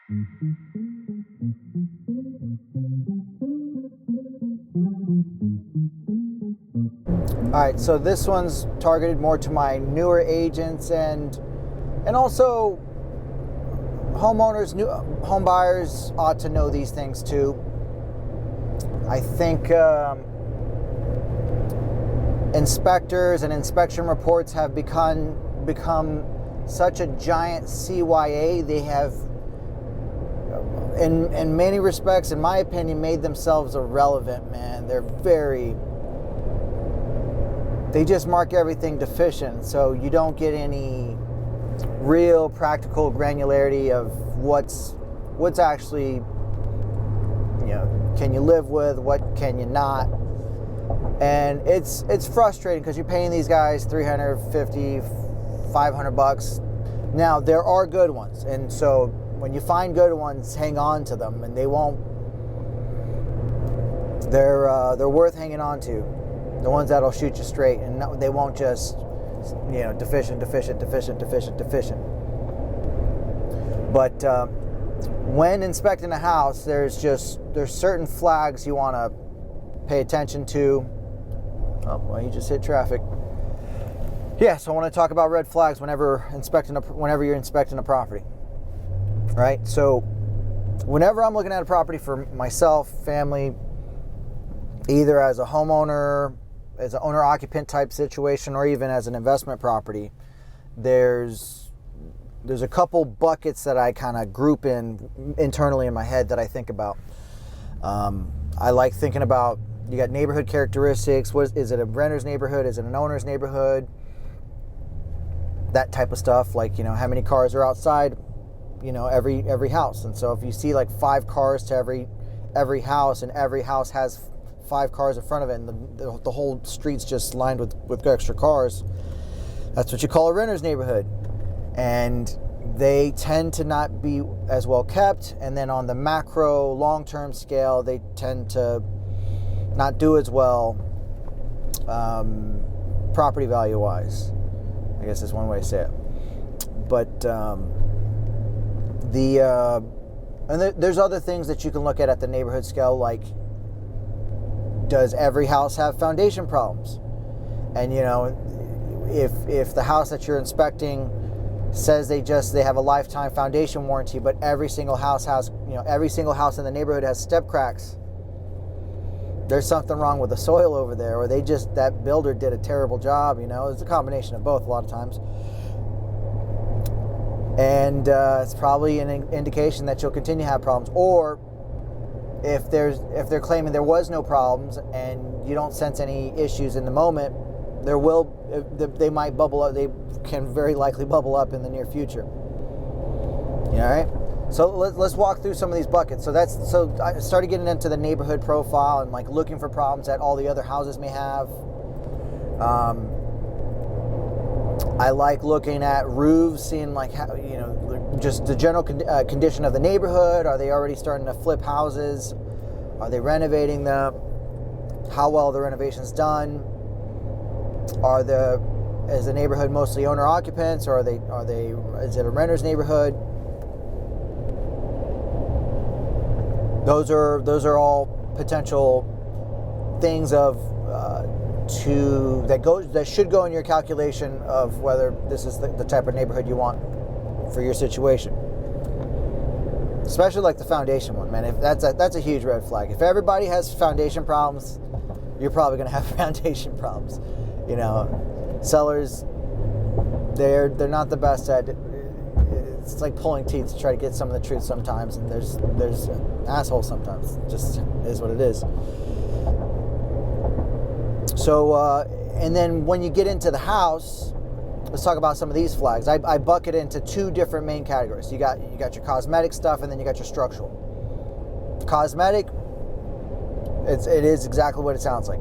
All right, so this one's targeted more to my newer agents and also homeowners, new home buyers ought to know these things too. I think inspectors and inspection reports have become such a giant CYA. They have, in many respects, in my opinion, made themselves irrelevant, man. They just mark everything deficient, so you don't get any real practical granularity of what's actually, can you live with, what can you not. And it's frustrating because you're paying these guys $350, $500. Now there are good ones, and so when you find good ones, hang on to them, and they're worth hanging on to. The ones that'll shoot you straight, and they won't just, deficient. But when inspecting a house, there's certain flags you want to pay attention to. Oh, well, you just hit traffic. Yeah, so I want to talk about red flags whenever you're inspecting a property. Right? So whenever I'm looking at a property for myself, family, either as a homeowner, as an owner-occupant type situation, or even as an investment property, there's a couple buckets that I kind of group in internally in my head that I think about. I like thinking about, you got neighborhood characteristics. Is it a renter's neighborhood? Is it an owner's neighborhood? That type of stuff, like, how many cars are outside, every house. And so if you see like 5 cars to every house, and every house has 5 cars in front of it, and the whole street's just lined with extra cars, that's what you call a renter's neighborhood. And they tend to not be as well kept, and then on the macro long-term scale, they tend to not do as well property value wise, I guess is one way to say it. But there's other things that you can look at the neighborhood scale, like, does every house have foundation problems? And if the house that you're inspecting says they have a lifetime foundation warranty, but every single house in the neighborhood has step cracks, there's something wrong with the soil over there, or that builder did a terrible job. It's a combination of both a lot of times. And it's probably an indication that you'll continue to have problems. Or if they're claiming there was no problems and you don't sense any issues in the moment, they might bubble up. They can very likely bubble up in the near future. All right. So let's walk through some of these buckets. So I started getting into the neighborhood profile and like looking for problems that all the other houses may have. I like looking at roofs, seeing like how, just the general condition of the neighborhood. Are they already starting to flip houses? Are they renovating them? How well the renovation's done? Is the neighborhood mostly owner occupants, or is it a renter's neighborhood? Those are all potential things that should go in your calculation of whether this is the type of neighborhood you want for your situation. Especially like the foundation one, man. If that's a huge red flag. If everybody has foundation problems, you're probably going to have foundation problems. Sellers, they're not the best at it. It's like pulling teeth to try to get some of the truth sometimes, and there's assholes sometimes. It just is what it is. So, and then when you get into the house, let's talk about some of these flags. I bucket into 2 different main categories. You got your cosmetic stuff, and then you got your structural. Cosmetic, it is exactly what it sounds like.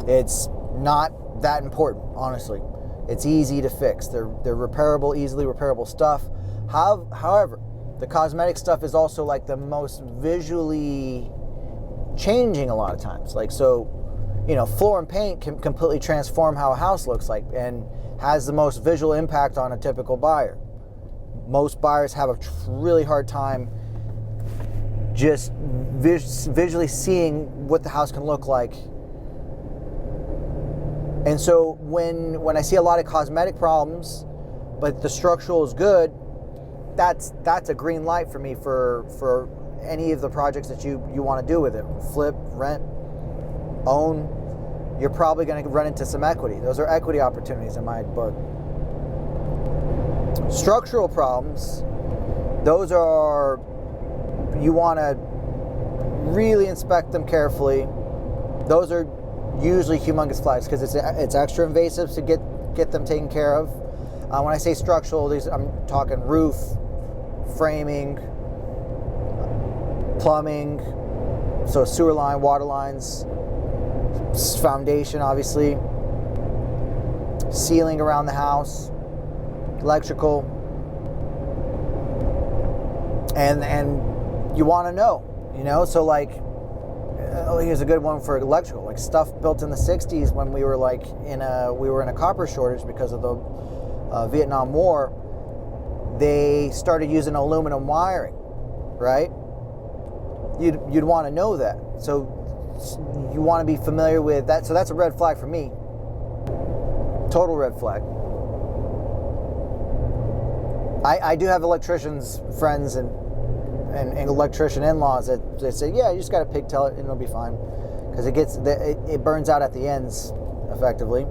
It's not that important, honestly. It's easy to fix. They're repairable, easily repairable stuff. However, the cosmetic stuff is also like the most visually changing a lot of times. Like, so, floor and paint can completely transform how a house looks like and has the most visual impact on a typical buyer. Most buyers have a really hard time just visually seeing what the house can look like. And so when I see a lot of cosmetic problems, but the structural is good, that's a green light for me for any of the projects that you want to do with it. Flip, rent, own. You're probably going to run into some equity. Those are equity opportunities in my book. Structural problems, those are, you want to really inspect them carefully. Those are usually humongous flags because it's extra invasive to get them taken care of. When I say structural, I'm talking roof, framing, plumbing, so sewer line, water lines, foundation, obviously, ceiling around the house, electrical, and you want to know, so like, here's a good one for electrical, like stuff built in the 60s when we were like in a copper shortage because of the Vietnam War. They started using aluminum wiring, right? You'd want to know that, so you want to be familiar with that. So that's a red flag for me. Total red flag. I do have electricians friends and electrician in-laws that they say, yeah, you just got to pigtail it and it'll be fine, because it burns out at the ends effectively.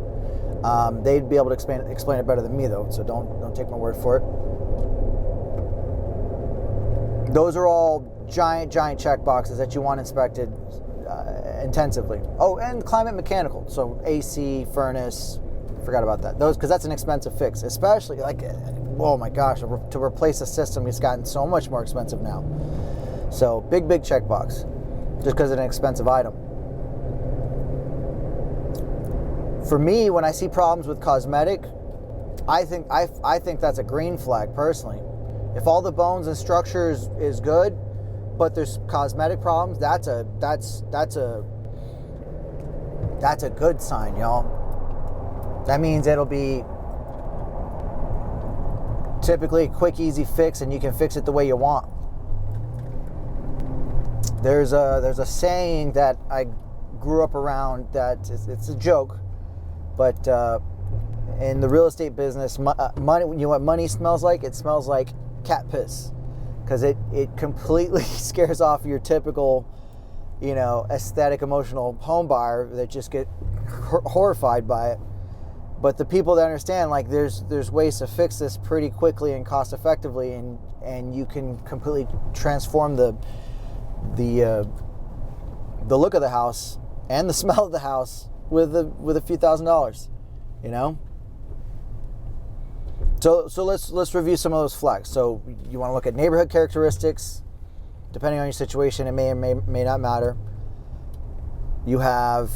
They'd be able to explain it better than me though, so don't take my word for it. Those are all giant check boxes that you want inspected intensively. Oh, and climate mechanical, so AC, furnace, forgot about that. Those, because that's an expensive fix, especially like, oh my gosh, to replace a system, it's gotten so much more expensive now. So big check box, just because it's an expensive item. For me, when I see problems with cosmetic, I think that's a green flag personally. If all the bones and structures is good, but there's cosmetic problems, that's a good sign, y'all. That means it'll be typically a quick, easy fix, and you can fix it the way you want. There's a saying that I grew up around that it's a joke, but in the real estate business, money. You know what money smells like? It smells like cat piss, because it completely scares off your typical, aesthetic, emotional home buyer that just get horrified by it. But the people that understand, like, there's ways to fix this pretty quickly and cost effectively, and you can completely transform the look of the house and the smell of the house with a few $1,000s, So let's review some of those flags. So you want to look at neighborhood characteristics. Depending on your situation, it may or may not matter. You have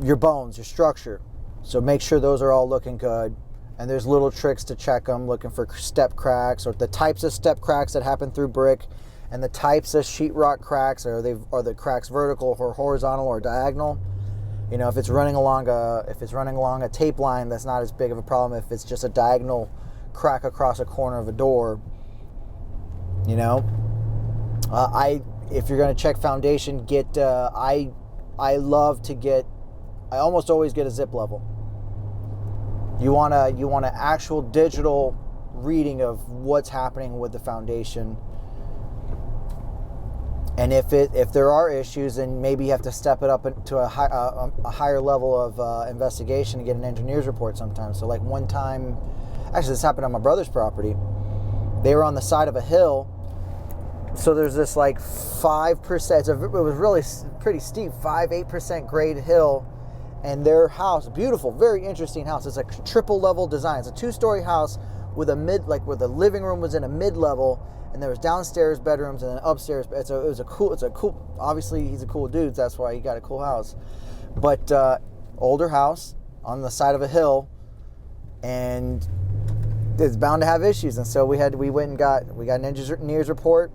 your bones, your structure. So make sure those are all looking good. And there's little tricks to check them, looking for step cracks, or the types of step cracks that happen through brick, and the types of sheetrock cracks. Are the cracks vertical or horizontal or diagonal? If it's running along a tape line, that's not as big of a problem. If it's just a diagonal crack across a corner of a door, if you're going to check foundation, I almost always get a zip level. You want an actual digital reading of what's happening with the foundation. And if there are issues, then maybe you have to step it up to a higher level of investigation and get an engineer's report sometimes. So like one time, actually this happened on my brother's property. They were on the side of a hill. So there's this like 5%, it was really pretty steep, 5-8% grade hill. And their house, beautiful, very interesting house. It's a triple level design. It's a 2-story house with where the living room was in a mid-level, and there was downstairs bedrooms and then upstairs. It's a cool. Obviously, he's a cool dude. That's why he got a cool house. But older house on the side of a hill, and it's bound to have issues. And so we went and got an engineer's report.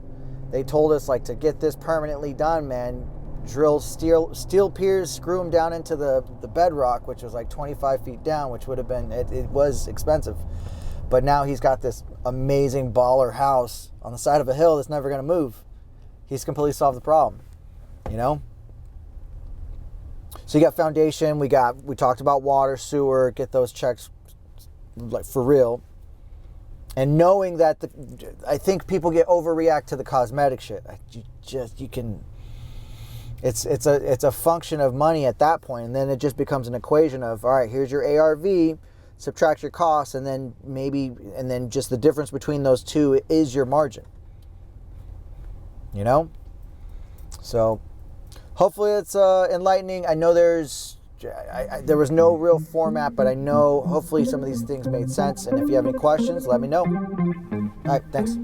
They told us, like, to get this permanently done, man, drill steel piers, screw them down into the bedrock, which was like 25 feet down, which would have been, it was expensive. But now he's got this amazing baller house on the side of a hill that's never going to move. He's completely solved the problem, you know? So you got foundation, we talked about water, sewer, get those checks like for real. And knowing that I think people overreact to the cosmetic shit. It's a function of money at that point, and then it just becomes an equation of, all right, here's your ARV, subtract your costs, and then just the difference between those two is your margin. You know? So hopefully it's enlightening. I know there was no real format, but I know hopefully some of these things made sense. And if you have any questions, let me know. All right, thanks.